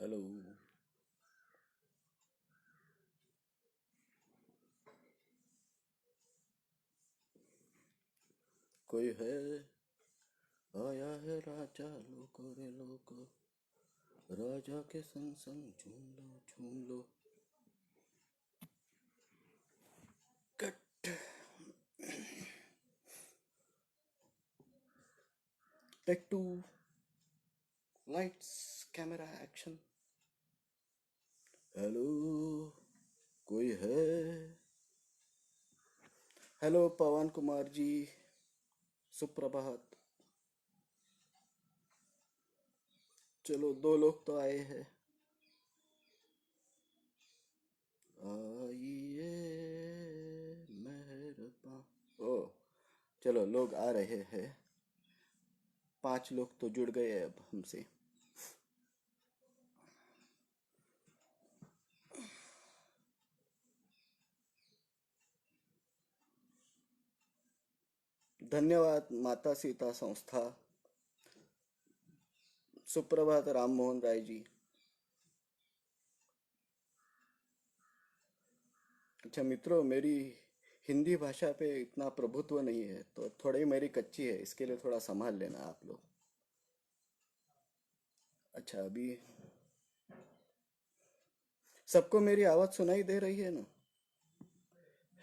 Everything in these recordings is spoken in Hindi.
हेलो। कोई है? आया है राजा, लोको रे लोको। राजा के संग संग झूम लो झूम लो। Cut. Take two. Lights camera action. Hello. कोई है? हेलो पवन कुमार जी। सुप्रभात। चलो, दो लोग तो आए हैं। आइए मेहरबान। ओ, चलो लोग आ रहे हैं। 5 लोग तो जुड़ गए अब हमसे। धन्यवाद माता सीता संस्था। सुप्रभात राम मोहन राय जी। अच्छा मित्रों, मेरी हिंदी भाषा पे इतना प्रभुत्व नहीं है, तो थोड़ी मेरी कच्ची है, इसके लिए थोड़ा संभाल लेना आप लोग। अच्छा, अभी सबको मेरी आवाज़ सुनाई दे रही है ना?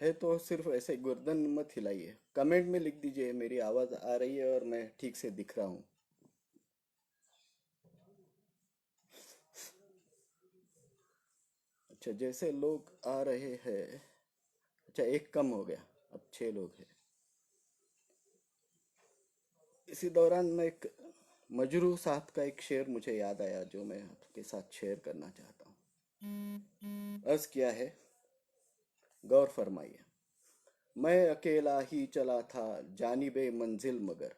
है तो सिर्फ ऐसे गर्दन मत हिलाइए, कमेंट में लिख दीजिए मेरी आवाज़ आ रही है और मैं ठीक से दिख रहा हूँ। अच्छा, जैसे लोग आ रहे हैं। अच्छा, एक कम हो गया। अब 6 लोग हैं। इसी दौरान मैं एक मजरू साहब का एक शेर मुझे याद आया, जो मैं आपके साथ शेयर करना चाहता हूँ। अर्ज किया है, गौर फरमाइए। मैं अकेला ही चला था जानिबे मंजिल मगर।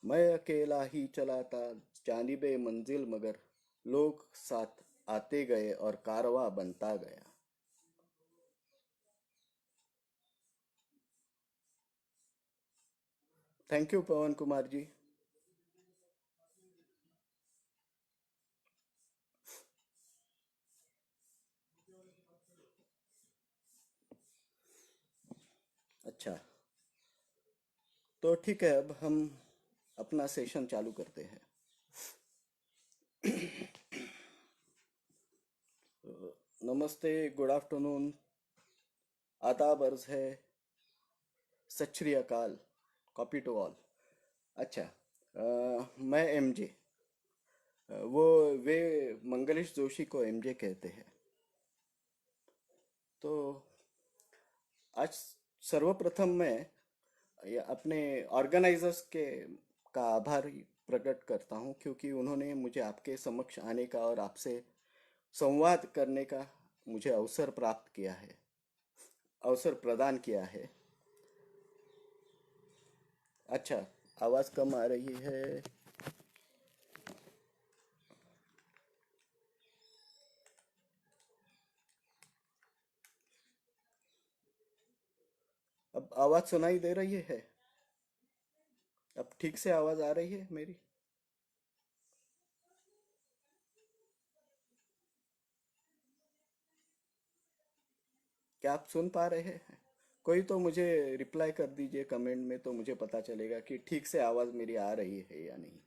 मैं अकेला ही चला था जानिबे मंजिल मगर। लोग साथ आते गए और कारवां बनता गया। थैंक यू पवन कुमार जी। अच्छा, तो ठीक है, अब हम अपना सेशन चालू करते हैं। नमस्ते, गुड आफ्टरनून, आदाब अर्ज है, सत श्री अकाल, कॉपी टू ऑल। अच्छा, मैं एमजे। वो वे मंगलेश जोशी को एमजे कहते हैं। तो आज सर्वप्रथम मैं अपने ऑर्गेनाइजर्स के का आभार प्रकट करता हूं, क्योंकि उन्होंने मुझे आपके समक्ष आने का और आपसे संवाद करने का मुझे अवसर प्राप्त किया है, अवसर प्रदान किया है। अच्छा, आवाज़ कम आ रही है। अब आवाज़ सुनाई दे रही है? अब ठीक से आवाज़ आ रही है मेरी? क्या आप सुन पा रहे हैं? कोई तो मुझे रिप्लाई कर दीजिए कमेंट में, तो मुझे पता चलेगा कि ठीक से आवाज़ मेरी आ रही है या नहीं।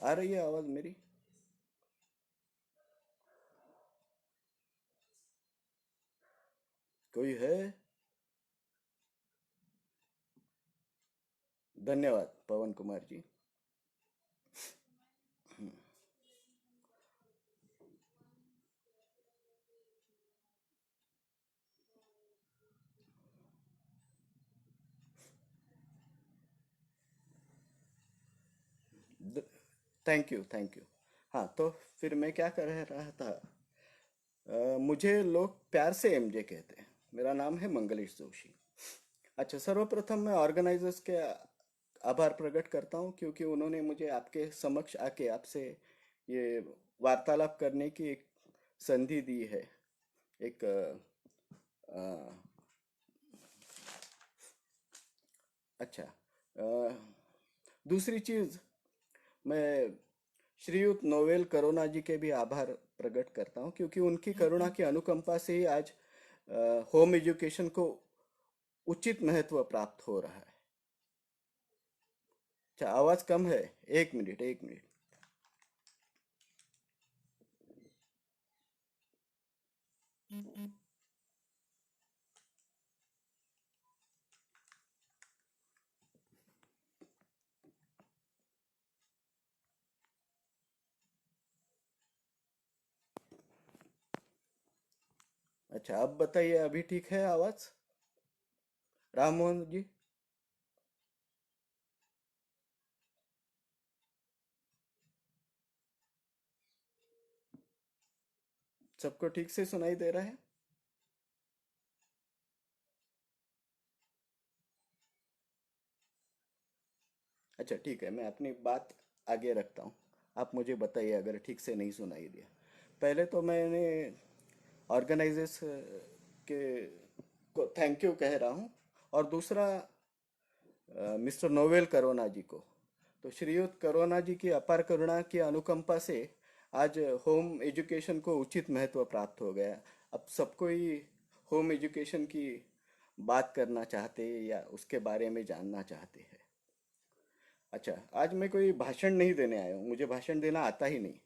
आ रही है आवाज़ मेरी? कोई है? धन्यवाद Pawan Kumar ji. Thank you, thank you. हाँ, तो फिर मैं क्या कर रहा था। मुझे लोग प्यार से एमजे कहते हैं। मेरा नाम है मंगलेश जोशी। अच्छा, सर्वप्रथम मैं ऑर्गेनाइजर्स के आभार प्रकट करता हूँ, क्योंकि उन्होंने मुझे आपके समक्ष आके आपसे ये वार्तालाप करने की एक संधि दी है। एक अ, अच्छा, दूसरी चीज, मैं श्रीयुत नोवेल करुणा जी के भी आभार प्रकट करता हूँ, क्योंकि उनकी करुणा की अनुकंपा से ही आज होम एजुकेशन को उचित महत्व प्राप्त हो रहा है। अच्छा, आवाज कम है। एक मिनट, एक मिनट। अच्छा, अब बताइए, अभी ठीक है आवाज, राम मोहन जी? सबको ठीक से सुनाई दे रहा है? अच्छा, ठीक है, मैं अपनी बात आगे रखता हूँ। आप मुझे बताइए अगर ठीक से नहीं सुनाई दिया। पहले तो मैंने ऑर्गेनाइजर्स के को थैंक यू कह रहा हूँ, और दूसरा मिस्टर नोवेल करोना जी को। तो श्रीयुत करोना जी की अपार करुणा की अनुकंपा से आज होम एजुकेशन को उचित महत्व प्राप्त हो गया। अब सबको ही होम एजुकेशन की बात करना चाहते हैं या उसके बारे में जानना चाहते हैं। अच्छा, आज मैं कोई भाषण नहीं देने आया हूँ, मुझे भाषण देना आता ही नहीं,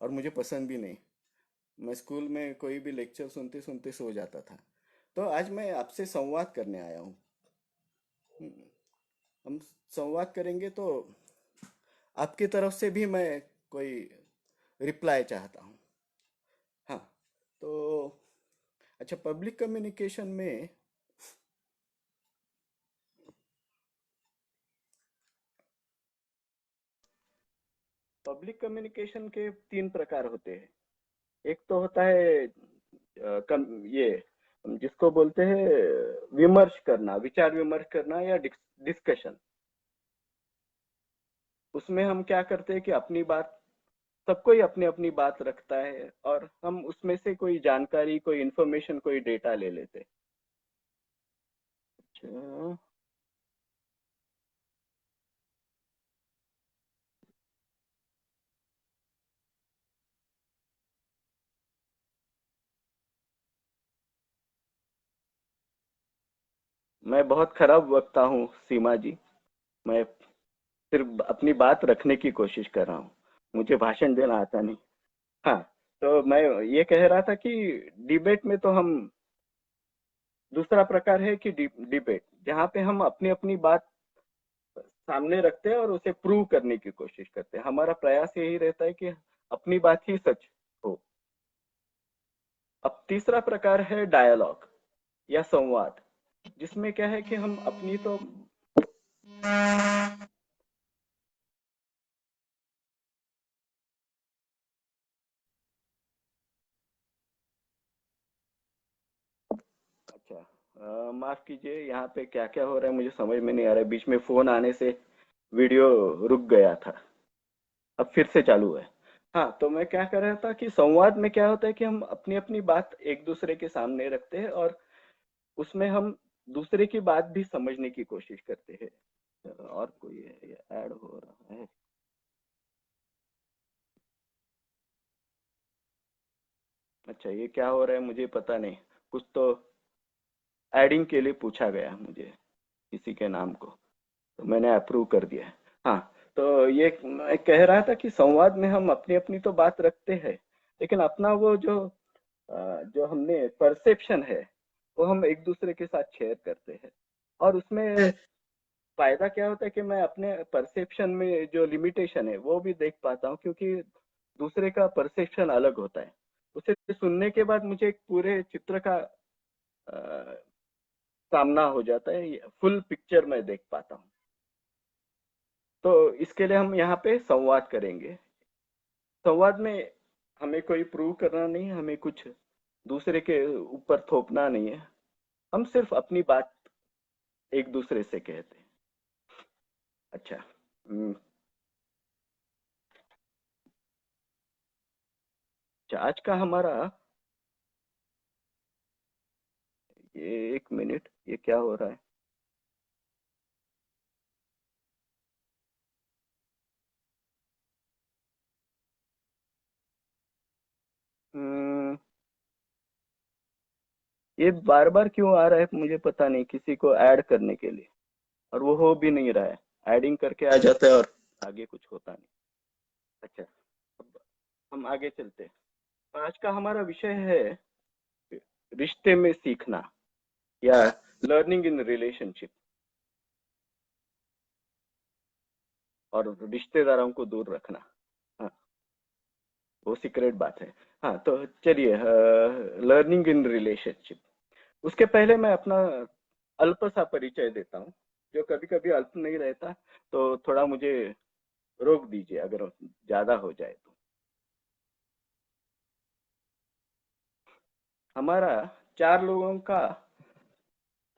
और मुझे पसंद भी नहीं। मैं स्कूल में कोई भी लेक्चर सुनते सुनते सो जाता था। तो आज मैं आपसे संवाद करने आया हूँ। हम संवाद करेंगे, तो आपकी तरफ से भी मैं कोई रिप्लाई चाहता हूँ। हाँ, तो अच्छा, पब्लिक कम्युनिकेशन में तीन प्रकार होते हैं। एक तो होता है ये जिसको बोलते हैं विमर्श करना, विचार विमर्श करना, या डिस्कशन। उसमें हम क्या करते हैं कि अपनी बात, सबको ही अपनी अपनी बात रखता है, और हम उसमें से कोई जानकारी, कोई इंफॉर्मेशन, कोई डेटा ले लेते हैं। अच्छा, मैं बहुत खराब वक्ता हूँ सीमा जी। मैं सिर्फ अपनी बात रखने की कोशिश कर रहा हूँ, मुझे भाषण देना आता नहीं। हाँ, तो मैं ये कह रहा था कि डिबेट में तो हम, दूसरा प्रकार है कि डिबेट, जहाँ पे हम अपनी अपनी बात सामने रखते हैं और उसे प्रूव करने की कोशिश करते हैं। हमारा प्रयास यही रहता है कि अपनी बात ही सच हो। अब तीसरा प्रकार है डायलॉग या संवाद, जिसमें क्या है कि हम अपनी तो, अच्छा, माफ कीजिए, यहाँ पे क्या क्या हो रहा है मुझे समझ में नहीं आ रहा है। बीच में फोन आने से वीडियो रुक गया था, अब फिर से चालू है। हाँ, तो मैं क्या कर रहा था कि संवाद में क्या होता है कि हम अपनी अपनी बात एक दूसरे के सामने रखते हैं, और उसमें हम दूसरे की बात भी समझने की कोशिश करते हैं। और कोई है, ये ऐड हो रहा है? अच्छा, ये क्या हो रहा है मुझे पता नहीं। कुछ तो एडिंग के लिए पूछा गया मुझे, किसी के नाम को, तो मैंने अप्रूव कर दिया है। हाँ, तो ये मैं कह रहा था कि संवाद में हम अपनी अपनी तो बात रखते हैं, लेकिन अपना वो जो हमने परसेप्शन है, वो हम एक दूसरे के साथ शेयर करते हैं। और उसमें फायदा क्या होता है कि मैं अपने परसेप्शन में जो लिमिटेशन है वो भी देख पाता हूँ, क्योंकि दूसरे का परसेप्शन अलग होता है। उसे सुनने के बाद मुझे एक पूरे चित्र का अ, सामना हो जाता है, फुल पिक्चर मैं देख पाता हूँ। तो इसके लिए हम यहाँ पे संवाद करेंगे। संवाद में हमें कोई प्रूव करना नहीं है, हमें कुछ दूसरे के ऊपर थोपना नहीं है। हम सिर्फ अपनी बात एक दूसरे से कहते हैं। अच्छा, आज का हमारा ये एक मिनट, ये क्या हो रहा है? हम्म, ये बार बार क्यों आ रहा है मुझे पता नहीं, किसी को ऐड करने के लिए, और वो हो भी नहीं रहा है। एडिंग करके आ जाता है और आगे कुछ होता नहीं। अच्छा, अब हम आगे चलते हैं। आज का हमारा विषय है रिश्ते में सीखना, या लर्निंग इन रिलेशनशिप, और रिश्तेदारों को दूर रखना। हाँ, वो सीक्रेट बात है। हाँ, तो चलिए, लर्निंग इन रिलेशनशिप। उसके पहले मैं अपना अल्प सा परिचय देता हूँ, जो कभी कभी अल्प नहीं रहता, तो थोड़ा मुझे रोक दीजिए अगर ज्यादा हो जाए तो। हमारा 4 लोगों का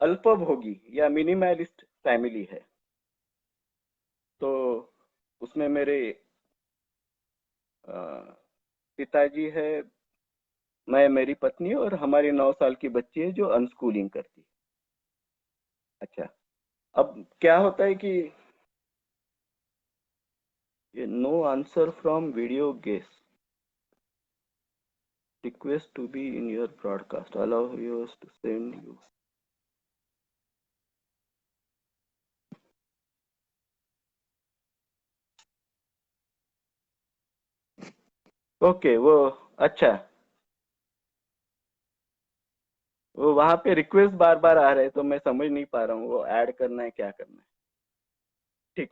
अल्पभोगी या मिनिमलिस्ट फैमिली है। तो उसमें मेरे अ, पिताजी है, मैं, मेरी पत्नी और हमारी 9 साल की बच्ची है जो अनस्कूलिंग करती है। अच्छा, अब क्या होता है कि ये no answer from video guest, request to be in your broadcast, allow viewers to send you. Okay, वो अच्छा, वो वहां पे रिक्वेस्ट बार बार आ रहे हैं, तो मैं समझ नहीं पा रहा हूँ वो ऐड करना है क्या करना है। ठीक,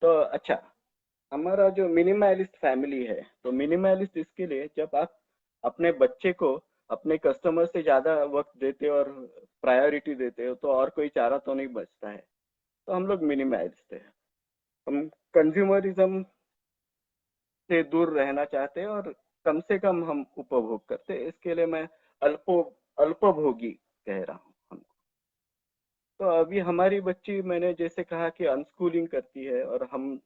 तो अच्छा, हमारा जो मिनिमलिस्ट फैमिली है, तो मिनिमलिस्ट इसके लिए, जब आप अपने बच्चे को अपने कस्टमर से ज्यादा वक्त देते हो और प्रायोरिटी देते हो, तो और कोई चारा तो नहीं बचता है। तो हम लोग मिनिमलिस्ट है। हम कंज्यूमरिज्म से दूर रहना चाहते हैं और कम से कम हम उपभोग करते हैं। इसके लिए मैं अल्पो अल्पभोगी कह रहा हूँ हम। तो अभी हमारी बच्ची, मैंने जैसे कहा कि अनस्कूलिंग करती है, और हम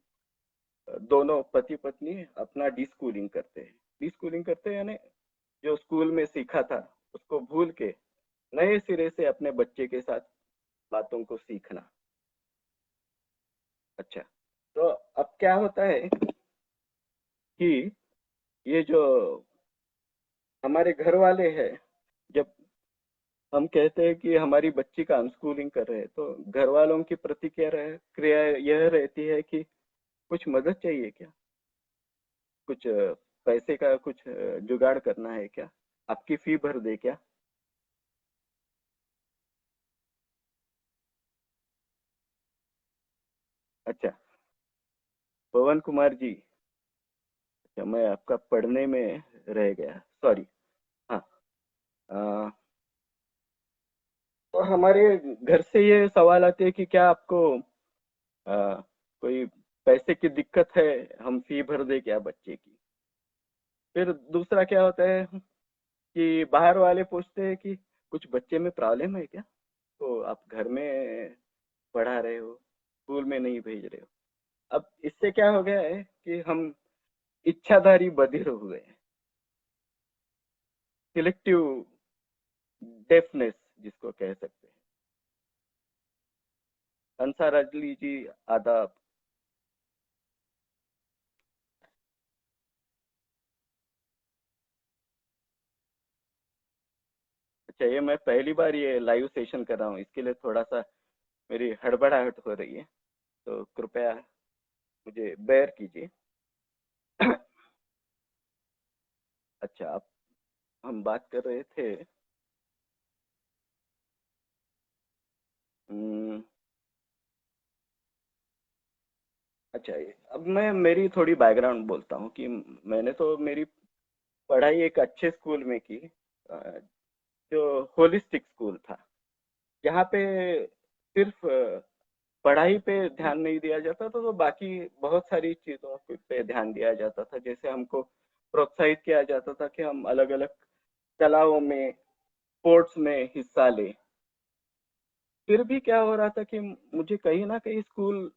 दोनों पति पत्नी अपना डी स्कूलिंग करते हैं। डी स्कूलिंग करते हैं यानी जो स्कूल में सीखा था उसको भूल के नए सिरे से अपने बच्चे के साथ बातों को सीखना। अच्छा, तो अब क्या होता है कि ये जो हमारे घर वाले हैं, जब हम कहते हैं कि हमारी बच्ची का अनस्कूलिंग कर रहे हैं, तो घर वालों की प्रतिक्रिया क्रिया यह रहती है कि कुछ मदद चाहिए क्या, कुछ पैसे का कुछ जुगाड़ करना है क्या, आपकी फी भर दे क्या। अच्छा, पवन कुमार जी, अच्छा, मैं आपका पढ़ने में रह गया, सॉरी। हाँ, अ, तो हमारे घर से ये सवाल आते हैं कि क्या आपको अ, कोई पैसे की दिक्कत है, हम फी भर दे क्या बच्चे की। फिर दूसरा क्या होता है कि बाहर वाले पूछते हैं कि कुछ बच्चे में प्रॉब्लम है क्या, तो आप घर में पढ़ा रहे हो, स्कूल में नहीं भेज रहे हो। अब इससे क्या हो गया है कि हम इच्छाधारी बधिर हो गए, सिलेक्टिव डेफनेस जिसको कह सकते हैं। अंसार अजली जी, आदाब। अच्छा, ये मैं पहली बार ये लाइव सेशन कर रहा हूँ, इसके लिए थोड़ा सा मेरी हड़बड़ाहट हो रही है, तो कृपया मुझे बेयर कीजिए। अच्छा, अब हम बात कर रहे थे। हम्म, अच्छा, अब मैं मेरी थोड़ी बैकग्राउंड बोलता हूँ कि मैंने तो मेरी पढ़ाई एक अच्छे स्कूल में की, अ, जो होलिस्टिक स्कूल था, जहाँ पे सिर्फ पढ़ाई पे ध्यान नहीं दिया जाता था, तो बाकी बहुत सारी चीजों पे ध्यान दिया जाता था। जैसे हमको प्रोत्साहित किया जाता था कि हम अलग अलग कलाओं में, स्पोर्ट्स में हिस्सा लें। फिर भी क्या हो रहा था कि मुझे कहीं ना कहीं स्कूल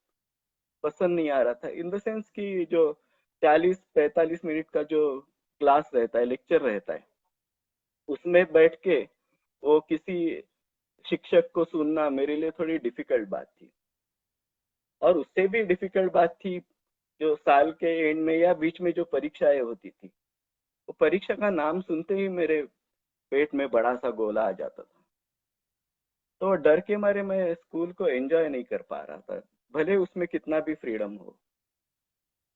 पसंद नहीं आ रहा था, इन द सेंस कि जो 40-45 मिनट का जो क्लास रहता है, लेक्चर रहता है, उसमें बैठ के वो किसी शिक्षक को सुनना मेरे लिए थोड़ी डिफिकल्ट बात थी। और उससे भी डिफिकल्ट बात थी जो साल के एंड में या बीच में जो परीक्षाएं होती थी, वो परीक्षा का नाम सुनते ही मेरे पेट में बड़ा सा गोला आ जाता था। तो डर के मारे मैं स्कूल को एंजॉय नहीं कर पा रहा था, भले उसमें कितना भी फ्रीडम हो।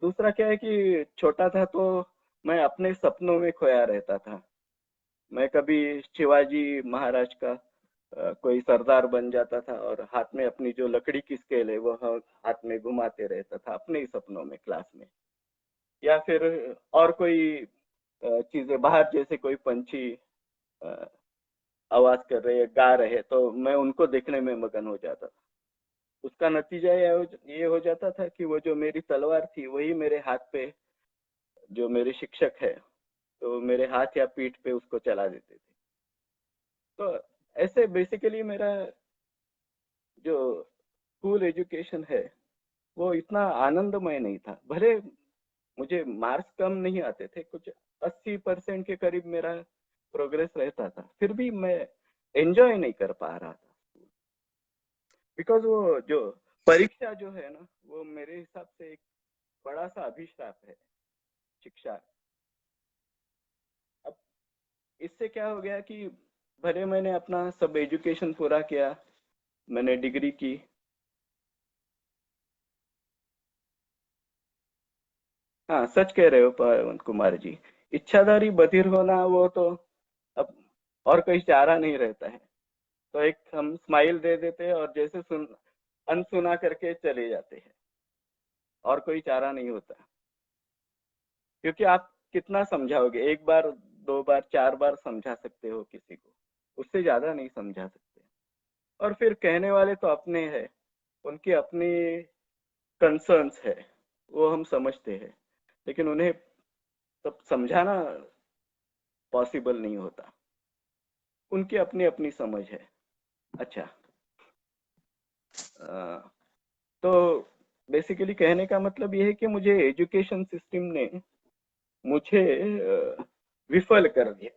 दूसरा क्या है कि छोटा था तो मैं अपने सपनों में खोया रहता था। मैं कभी शिवाजी महाराज का कोई सरदार बन जाता था और हाथ में अपनी जो लकड़ी की स्केल है वो हाथ में घुमाते रहता था अपने ही सपनों में क्लास में। या फिर और कोई चीजें बाहर, जैसे कोई पंछी अ, आवाज कर रहे गा रहे, तो मैं उनको देखने में मगन हो जाता था। उसका नतीजा ये हो जाता था कि वो जो मेरी तलवार थी वही मेरे हाथ पे, जो मेरे शिक्षक है तो मेरे हाथ या पीठ पे उसको चला देते थे। तो ऐसे बेसिकली मेरा जो स्कूल एजुकेशन है वो इतना आनंदमय नहीं था। भले मुझे मार्क्स कम नहीं आते थे, कुछ 80% के करीब मेरा प्रोग्रेस रहता था, फिर भी मैं एंजॉय नहीं कर पा रहा था। बिकॉज वो जो परीक्षा जो है ना, वो मेरे हिसाब से एक बड़ा सा अभिशाप है शिक्षा। अब इससे क्या हो गया कि भले मैंने अपना सब एजुकेशन पूरा किया, मैंने डिग्री की। हाँ, सच कह रहे हो पवन कुमार जी। इच्छाधारी बधिर होना वो तो अब और कोई चारा नहीं रहता है। तो एक हम स्माइल दे देते हैं और जैसे सुन अनसुना करके चले जाते हैं, और कोई चारा नहीं होता। क्योंकि आप कितना समझाओगे, एक बार, दो बार, चार बार समझा सकते हो किसी को, उससे ज्यादा नहीं समझा सकते। और फिर कहने वाले तो अपने हैं, उनकी अपनी कंसर्न्स है, वो हम समझते हैं, लेकिन उन्हें सब समझाना पॉसिबल नहीं होता। उनकी अपनी अपनी समझ है। अच्छा, तो बेसिकली कहने का मतलब ये है कि मुझे एजुकेशन सिस्टम ने मुझे विफल कर दिया,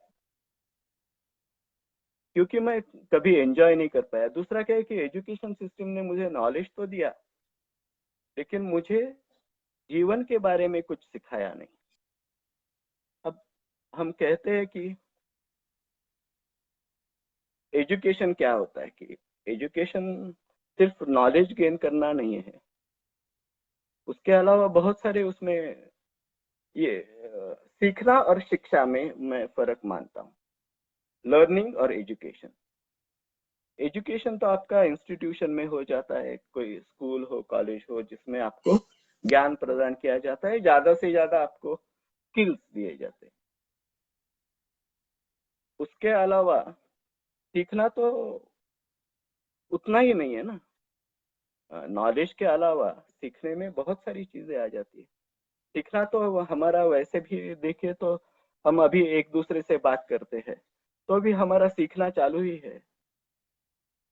क्योंकि मैं कभी एंजॉय नहीं कर पाया। दूसरा क्या है कि एजुकेशन सिस्टम ने मुझे नॉलेज तो दिया, लेकिन मुझे जीवन के बारे में कुछ सिखाया नहीं। अब हम कहते हैं कि एजुकेशन क्या होता है, कि एजुकेशन सिर्फ नॉलेज गेन करना नहीं है, उसके अलावा बहुत सारे उसमें ये सीखना और शिक्षा में मैं फर्क मानता हूँ। लर्निंग और एजुकेशन। एजुकेशन तो आपका इंस्टीट्यूशन में हो जाता है, कोई स्कूल हो, कॉलेज हो, जिसमें आपको ज्ञान प्रदान किया जाता है, ज्यादा से ज्यादा आपको स्किल्स दिए जाते हैं। उसके अलावा सीखना तो उतना ही नहीं है ना। नॉलेज के अलावा सीखने में बहुत सारी चीजें आ जाती है। सीखना तो हमारा वैसे भी देखिए तो हम अभी एक दूसरे से बात करते हैं, तो भी हमारा सीखना चालू ही है।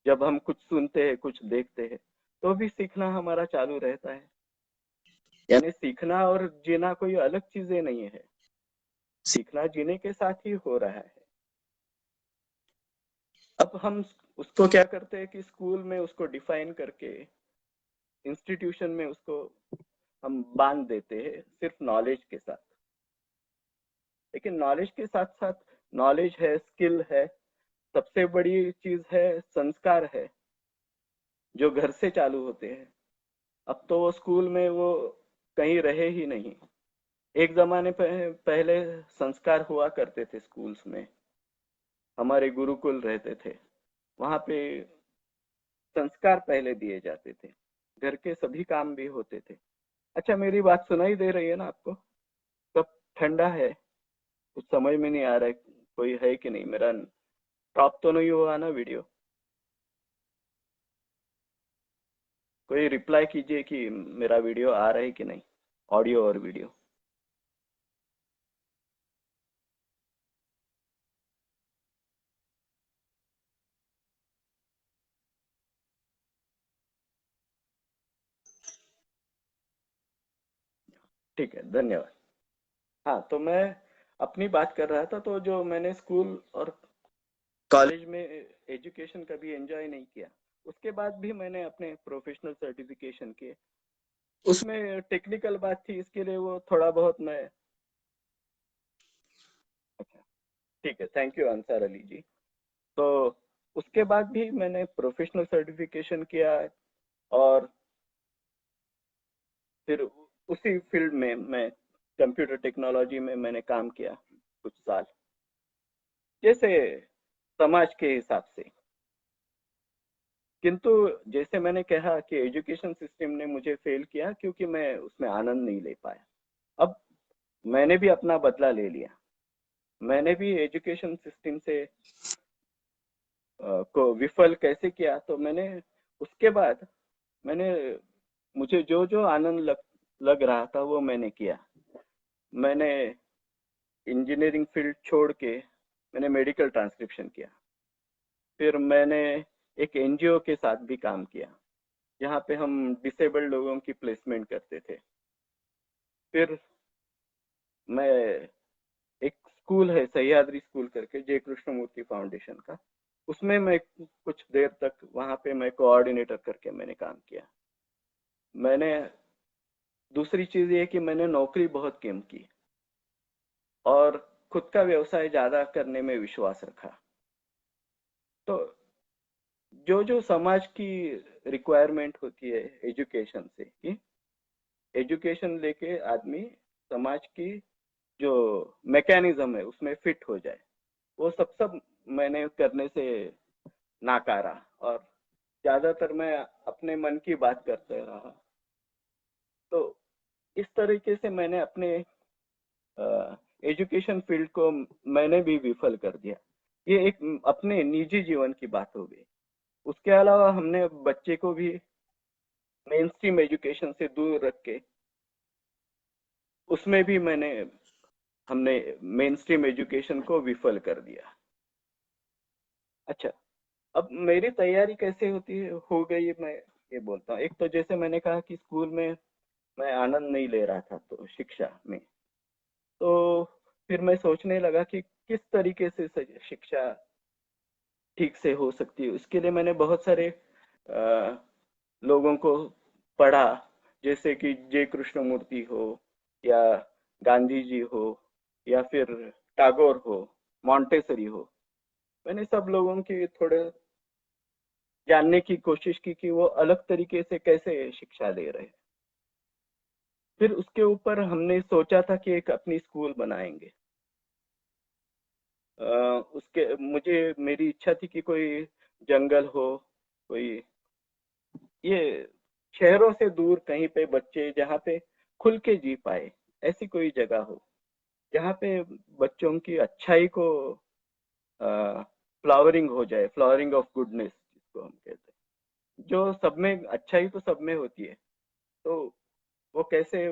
जब हम कुछ सुनते हैं, कुछ देखते हैं, तो भी सीखना हमारा चालू रहता है। यानी सीखना और जीना कोई अलग चीजें नहीं है, सीखना जीने के साथ ही हो रहा है। अब हम उसको क्या करते हैं कि स्कूल में उसको डिफाइन करके, इंस्टीट्यूशन में उसको हम बांध देते हैं सिर्फ नॉलेज के साथ। लेकिन नॉलेज के साथ साथ नॉलेज है, स्किल है, सबसे बड़ी चीज है संस्कार है, जो घर से चालू होते हैं। अब तो वो स्कूल में वो कहीं रहे ही नहीं। एक जमाने पहले संस्कार हुआ करते थे स्कूल्स में, हमारे गुरुकुल रहते थे, वहां पे संस्कार पहले दिए जाते थे, घर के सभी काम भी होते थे। अच्छा, मेरी बात सुनाई दे रही है ना आपको? सब ठंडा है, कुछ समझ में नहीं आ रहा है, कोई है कि नहीं? मेरा टॉप तो नहीं हुआ ना वीडियो? कोई रिप्लाई कीजिए कि मेरा वीडियो आ रहा है कि नहीं, ऑडियो और वीडियो। ठीक है, धन्यवाद। हाँ, तो मैं अपनी बात कर रहा था। तो जो मैंने स्कूल और कॉलेज में एजुकेशन कभी एंजॉय नहीं किया। उसके बाद भी मैंने अपने प्रोफेशनल सर्टिफिकेशन किए, उसमें टेक्निकल बात थी, इसके लिए वो थोड़ा बहुत मैं। अच्छा, ठीक है, थैंक यू अंसार अली जी। तो उसके बाद भी मैंने प्रोफेशनल सर्टिफिकेशन किया, और फिर उसी फील्ड में मैं कंप्यूटर टेक्नोलॉजी में मैंने काम किया कुछ साल, जैसे समाज के हिसाब से। किंतु जैसे मैंने कहा कि एजुकेशन सिस्टम ने मुझे फेल किया क्योंकि मैं उसमें आनंद नहीं ले पाया। अब मैंने भी अपना बदला ले लिया। मैंने भी एजुकेशन सिस्टम से को विफल कैसे किया, तो मैंने उसके बाद मैंने मुझे जो जो आनंद लग रहा था वो मैंने किया। मैंने इंजीनियरिंग फील्ड छोड़ के मैंने मेडिकल ट्रांसक्रिप्शन किया। फिर मैंने एक एनजीओ के साथ भी काम किया, जहाँ पे हम डिसेबल्ड लोगों की प्लेसमेंट करते थे। फिर मैं, एक स्कूल है सह्याद्री स्कूल करके, जय कृष्णमूर्ति फाउंडेशन का, उसमें मैं कुछ देर तक वहाँ पे मैं कोऑर्डिनेटर करके मैंने काम किया। मैंने, दूसरी चीज ये कि मैंने नौकरी बहुत कम की और खुद का व्यवसाय ज्यादा करने में विश्वास रखा। तो जो जो समाज की रिक्वायरमेंट होती है एजुकेशन से, कि एजुकेशन लेके आदमी समाज की जो मैकेनिज्म है उसमें फिट हो जाए, वो सब मैंने करने से नाकारा, और ज्यादातर मैं अपने मन की बात करते रहा। तो इस तरीके से मैंने अपने एजुकेशन फील्ड को मैंने भी विफल कर दिया। ये एक अपने निजी जीवन की बात हो गई। उसके अलावा हमने बच्चे को भी मेन स्ट्रीम एजुकेशन से दूर रख के, उसमें भी हमने मेन स्ट्रीम एजुकेशन को विफल कर दिया। अच्छा, अब मेरी तैयारी कैसे होती है, हो गई, मैं ये बोलता हूँ। एक तो जैसे मैंने कहा कि स्कूल में मैं आनंद नहीं ले रहा था तो शिक्षा में, तो फिर मैं सोचने लगा कि किस तरीके से शिक्षा ठीक से हो सकती है। उसके लिए मैंने बहुत सारे लोगों को पढ़ा, जैसे कि जे कृष्णमूर्ति हो, या गांधी जी हो, या फिर टैगोर हो, मॉन्टेसरी हो। मैंने सब लोगों की थोड़े जानने की कोशिश की कि वो अलग तरीके से कैसे शिक्षा दे रहे हैं। फिर उसके ऊपर हमने सोचा था कि एक अपनी स्कूल बनाएंगे। उसके मुझे मेरी इच्छा थी कि कोई जंगल हो, कोई ये शहरों से दूर कहीं पे बच्चे जहाँ पे खुल के जी पाए, ऐसी कोई जगह हो जहाँ पे बच्चों की अच्छाई को फ्लावरिंग हो जाए, फ्लावरिंग ऑफ गुडनेस जिसको हम कहते हैं। जो सब में अच्छाई तो सब में होती है, तो वो कैसे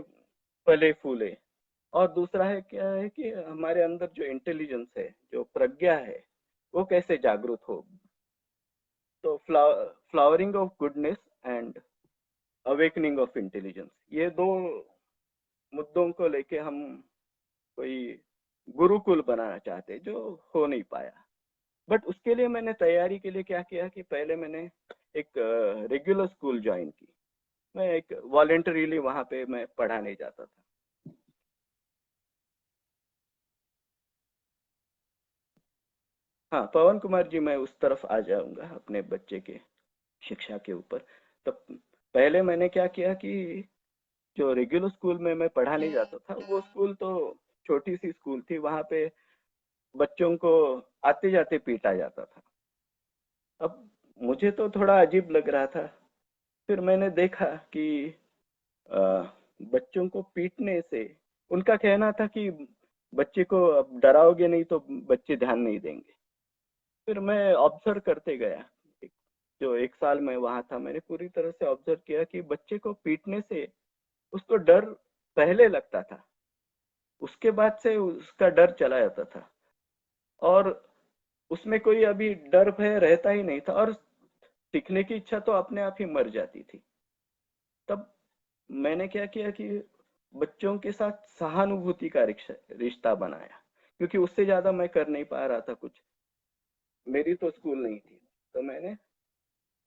फले फूले। और दूसरा है क्या है कि हमारे अंदर जो इंटेलिजेंस है, जो प्रज्ञा है, वो कैसे जागृत हो। तो flowering of goodness and awakening of intelligence, ये दो मुद्दों को लेके हम कोई गुरुकुल बनाना चाहते, जो हो नहीं पाया। बट उसके लिए मैंने तैयारी के लिए क्या किया कि पहले मैंने एक रेगुलर स्कूल ज्वाइन की। मैं एक वॉलेंटरीली वहां पे मैं पढ़ाने जाता था। हाँ पवन कुमार जी, मैं उस तरफ आ जाऊंगा अपने बच्चे के शिक्षा के ऊपर। तब पहले मैंने क्या किया कि जो रेगुलर स्कूल में मैं पढ़ाने जाता था, वो स्कूल तो छोटी सी स्कूल थी, वहां पे बच्चों को आते जाते पीटा जाता था। अब मुझे तो थोड़ा अजीब लग रहा था। फिर मैंने देखा कि अ, बच्चों को पीटने से, उनका कहना था कि बच्चे को अब डराओगे नहीं तो बच्चे ध्यान नहीं देंगे। फिर मैं ऑब्जर्व करते गया। जो एक साल मैं वहां था, मैंने पूरी तरह से ऑब्जर्व किया कि बच्चे को पीटने से उसको डर पहले लगता था, उसके बाद से उसका डर चला जाता था, और उसमें कोई अभी डर भय रहता ही नहीं था, और सीखने की इच्छा तो अपने आप ही मर जाती थी। तब मैंने क्या किया कि बच्चों के साथ सहानुभूति का रिश्ता बनाया, क्योंकि उससे ज्यादा मैं कर नहीं पा रहा था कुछ। मेरी तो स्कूल नहीं थी, तो मैंने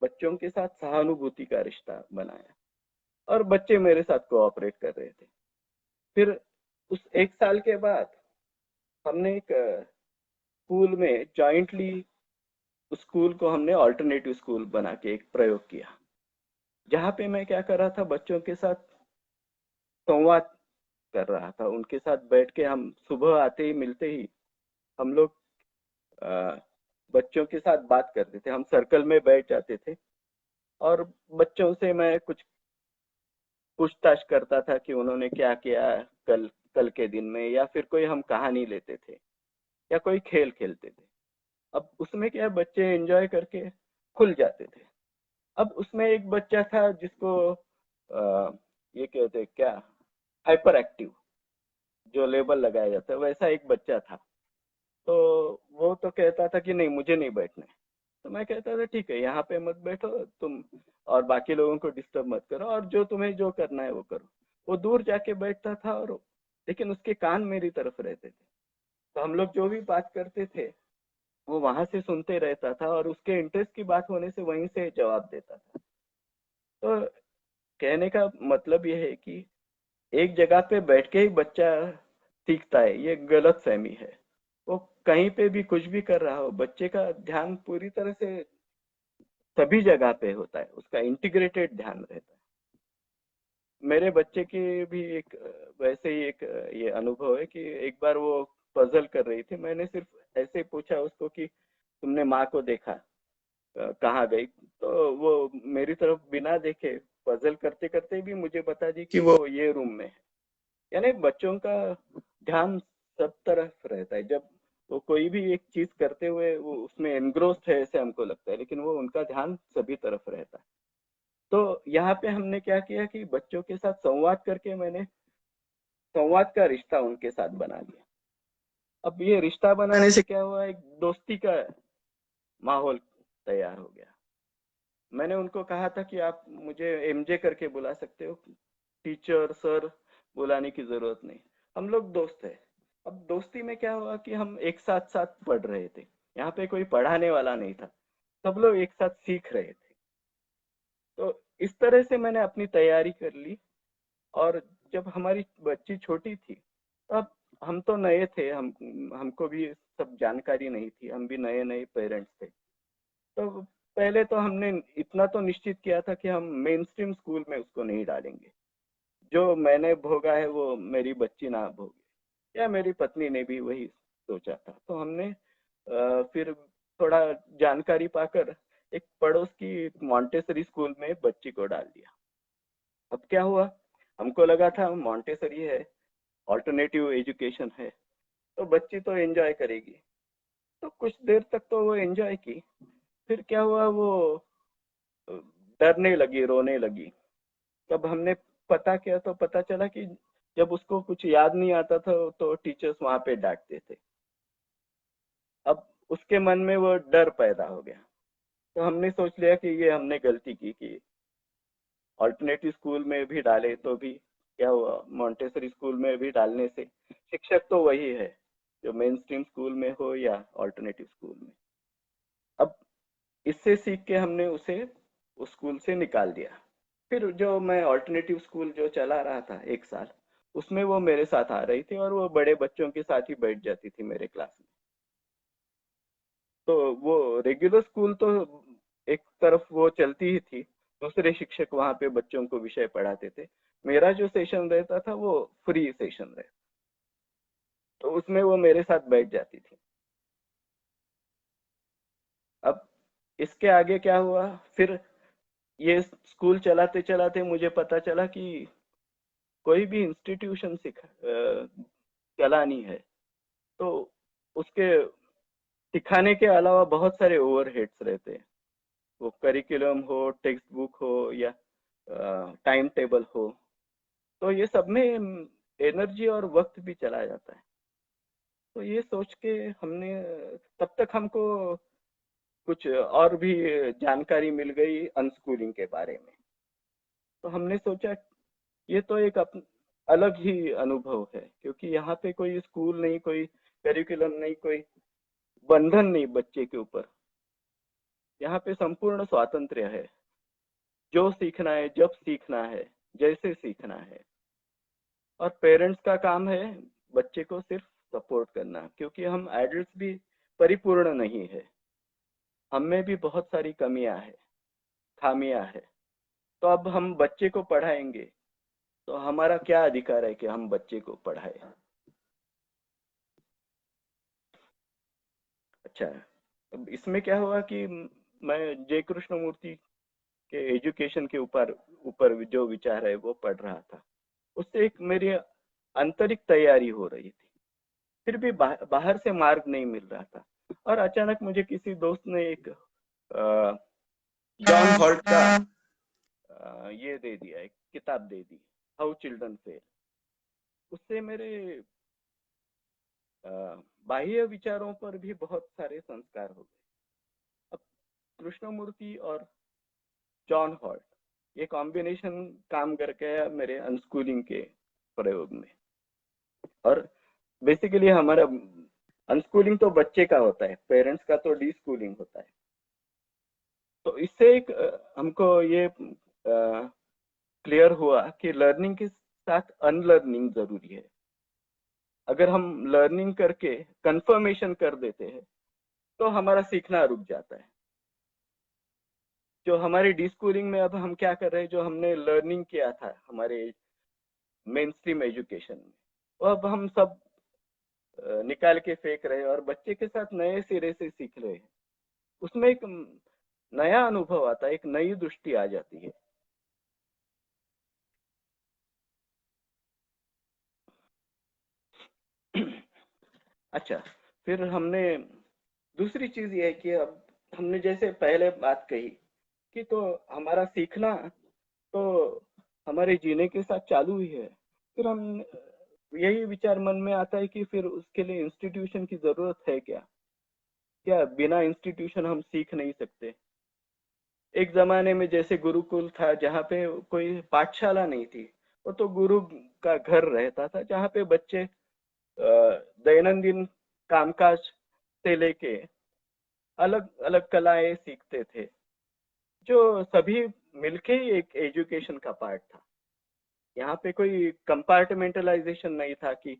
बच्चों के साथ सहानुभूति का रिश्ता बनाया और बच्चे मेरे साथ कोऑपरेट कर रहे थे। फिर उस 1 साल के बाद हमने एक स्कूल में जॉइंटली, उस स्कूल को हमने ऑल्टरनेटिव स्कूल बना के एक प्रयोग किया, जहाँ पे मैं क्या कर रहा था, बच्चों के साथ संवाद कर रहा था। उनके साथ बैठ के हम सुबह आते ही, मिलते ही हम लोग अ, बच्चों के साथ बात करते थे। हम सर्कल में बैठ जाते थे और बच्चों से मैं कुछ पूछताछ करता था कि उन्होंने क्या किया कल कल के दिन में, या फिर कोई हम कहानी लेते थे या कोई खेल खेलते थे। अब उसमें क्या है, बच्चे एंजॉय करके खुल जाते थे। अब उसमें एक बच्चा था जिसको ये कहते हैं क्या, हाइपर एक्टिव, जो लेबल लगाया जाता है, वैसा एक बच्चा था। तो वो तो कहता था कि नहीं, मुझे नहीं बैठना है। तो मैं कहता था ठीक है, यहाँ पे मत बैठो तुम, और बाकी लोगों को डिस्टर्ब मत करो, और जो तुम्हें जो करना है वो करो। वो दूर जाके बैठता था, और लेकिन उसके कान मेरी तरफ रहते थे। तो हम लोग जो भी बात करते थे वो वहां से सुनते रहता था, और उसके इंटरेस्ट की बात होने से वहीं से जवाब देता था। तो कहने का मतलब ये है कि एक जगह पे बैठ के ही बच्चा सीखता है, ये गलत फहमी है। वो कहीं पे भी कुछ भी कर रहा हो, बच्चे का ध्यान पूरी तरह से सभी जगह पे होता है, उसका इंटीग्रेटेड ध्यान रहता है। मेरे बच्चे की भी एक वैसे ही एक ये अनुभव है कि एक बार वो पजल कर रही थी। मैंने सिर्फ ऐसे पूछा उसको कि तुमने माँ को देखा, कहाँ गई? तो वो मेरी तरफ बिना देखे पजल करते करते भी मुझे बता दी कि वो ये रूम में है। यानी बच्चों का ध्यान सब तरफ रहता है। जब वो कोई भी एक चीज करते हुए वो उसमें एनग्रोस्ड है ऐसे हमको लगता है, लेकिन वो उनका ध्यान सभी तरफ रहता है। तो यहाँ पे हमने क्या किया कि बच्चों के साथ संवाद करके मैंने संवाद का रिश्ता उनके साथ बना लिया। अब ये रिश्ता बनाने से क्या हुआ, एक दोस्ती का माहौल तैयार हो गया। मैंने उनको कहा था कि आप मुझे एमजे करके बुला सकते हो, टीचर सर बुलाने की जरूरत नहीं, हम लोग दोस्त है। अब दोस्ती में क्या हुआ कि हम एक साथ साथ पढ़ रहे थे, यहाँ पे कोई पढ़ाने वाला नहीं था, सब लोग एक साथ सीख रहे थे। तो इस तरह से मैंने अपनी तैयारी कर ली। और जब हमारी बच्ची छोटी थी, तब हम तो नए थे, हमको भी सब जानकारी नहीं थी, हम भी नए नए पेरेंट्स थे। तो पहले तो हमने इतना तो निश्चित किया था कि हम मेन स्ट्रीम स्कूल में उसको नहीं डालेंगे। जो मैंने भोगा है वो मेरी बच्ची ना भोगे, या मेरी पत्नी ने भी वही सोचा था। तो हमने फिर थोड़ा जानकारी पाकर एक पड़ोस की मॉन्टेसरी स्कूल में बच्ची को डाल दिया। अब क्या हुआ, हमको लगा था मॉन्टेसरी है, ऑल्टरनेटिव एजुकेशन है, तो बच्ची तो एंजॉय करेगी। तो कुछ देर तक तो वो एंजॉय की। फिर क्या हुआ, वो डरने लगी, रोने लगी। तब हमने पता किया तो पता चला कि जब उसको कुछ याद नहीं आता था तो टीचर्स वहां पे डांटते थे। अब उसके मन में वो डर पैदा हो गया। तो हमने सोच लिया कि ये हमने गलती की कि ऑल्टरनेटिव स्कूल में भी डाले तो भी क्या हुआ, मॉन्टेसरी स्कूल में भी डालने से शिक्षक तो वही है, जो मेन स्ट्रीम स्कूल में हो या ऑल्टरनेटिव स्कूल में। अब इससे सीख के हमने उसे उस स्कूल से निकाल दिया। फिर जो मैं ऑल्टरनेटिव स्कूल जो चला रहा था 1 साल, उसमें वो मेरे साथ आ रही थी और वो बड़े बच्चों के साथ ही बैठ जाती थी मेरे क्लास में। तो वो रेगुलर स्कूल तो एक तरफ वो चलती ही थी, दूसरे शिक्षक वहां पे बच्चों को विषय पढ़ाते थे। मेरा जो सेशन रहता था वो फ्री सेशन रहता, तो उसमें वो मेरे साथ बैठ जाती थी। अब इसके आगे क्या हुआ, फिर ये स्कूल चलाते चलाते मुझे पता चला कि कोई भी इंस्टीट्यूशन चलानी है तो उसके सिखाने के अलावा बहुत सारे ओवरहेड्स रहते हैं। वो करिकुलम हो, टेक्स्ट बुक हो, या टाइम टेबल हो, तो ये सब में एनर्जी और वक्त भी चला जाता है। तो ये सोच के हमने, तब तक हमको कुछ और भी जानकारी मिल गई अनस्कूलिंग के बारे में। तो हमने सोचा ये तो एक अलग ही अनुभव है, क्योंकि यहाँ पे कोई स्कूल नहीं, कोई करिकुलम नहीं, कोई बंधन नहीं बच्चे के ऊपर। यहाँ पे संपूर्ण स्वातंत्र्य है, जो सीखना है, जब सीखना है, जैसे सीखना है। और पेरेंट्स का काम है बच्चे को सिर्फ सपोर्ट करना, क्योंकि हम एडल्ट्स भी परिपूर्ण नहीं है, हम में भी बहुत सारी कमियां है, खामियां है। तो अब हम बच्चे को पढ़ाएंगे तो हमारा क्या अधिकार है कि हम बच्चे को पढ़ाए। अच्छा, अब इसमें क्या हुआ कि मैं जय कृष्णमूर्ति के एजुकेशन के ऊपर ऊपर जो विचार है वो पढ़ रहा था। उससे एक मेरी आंतरिक तैयारी हो रही थी, फिर भी बाहर से मार्ग नहीं मिल रहा था। और अचानक मुझे किसी दोस्त ने एक जॉन हॉल्ट का ये दे दिया, एक किताब दे दी, हाउ चिल्ड्रन फेल। उससे मेरे अ, बाह्य विचारों पर भी बहुत सारे संस्कार हो गए। अब कृष्णमूर्ति और जॉन हॉल्ट, ये कॉम्बिनेशन काम कर गया मेरे अनस्कूलिंग के प्रयोग में। और बेसिकली हमारा अनस्कूलिंग तो बच्चे का होता है, पेरेंट्स का तो डी स्कूलिंग होता है। तो इससे एक हमको ये क्लियर हुआ कि लर्निंग के साथ अनलर्निंग जरूरी है। अगर हम लर्निंग करके कंफर्मेशन कर देते हैं तो हमारा सीखना रुक जाता है। जो हमारी डी स्कूलिंग में अब हम क्या कर रहे हैं, जो हमने लर्निंग किया था हमारे मेन स्ट्रीम एजुकेशन में, वो अब हम सब निकाल के फेंक रहे हैं और बच्चे के साथ नए सिरे से सीख रहे हैं। उसमें एक नया अनुभव आता है, एक नई दृष्टि आ जाती है। अच्छा, फिर हमने दूसरी चीज ये है कि अब हमने जैसे पहले बात कही कि तो हमारा सीखना तो हमारे जीने के साथ चालू ही है। फिर हम यही विचार मन में आता है कि फिर उसके लिए इंस्टीट्यूशन की जरूरत है क्या? क्या बिना इंस्टीट्यूशन हम सीख नहीं सकते? एक जमाने में जैसे गुरुकुल था, जहाँ पे कोई पाठशाला नहीं थी, वो तो गुरु का घर रहता था, जहाँ पे बच्चे दैनंदिन कामकाज से लेके अलग अलग कलाएं सीखते थे, जो सभी मिलके ही एक एजुकेशन का पार्ट था। यहाँ पे कोई कंपार्टमेंटलाइजेशन नहीं था कि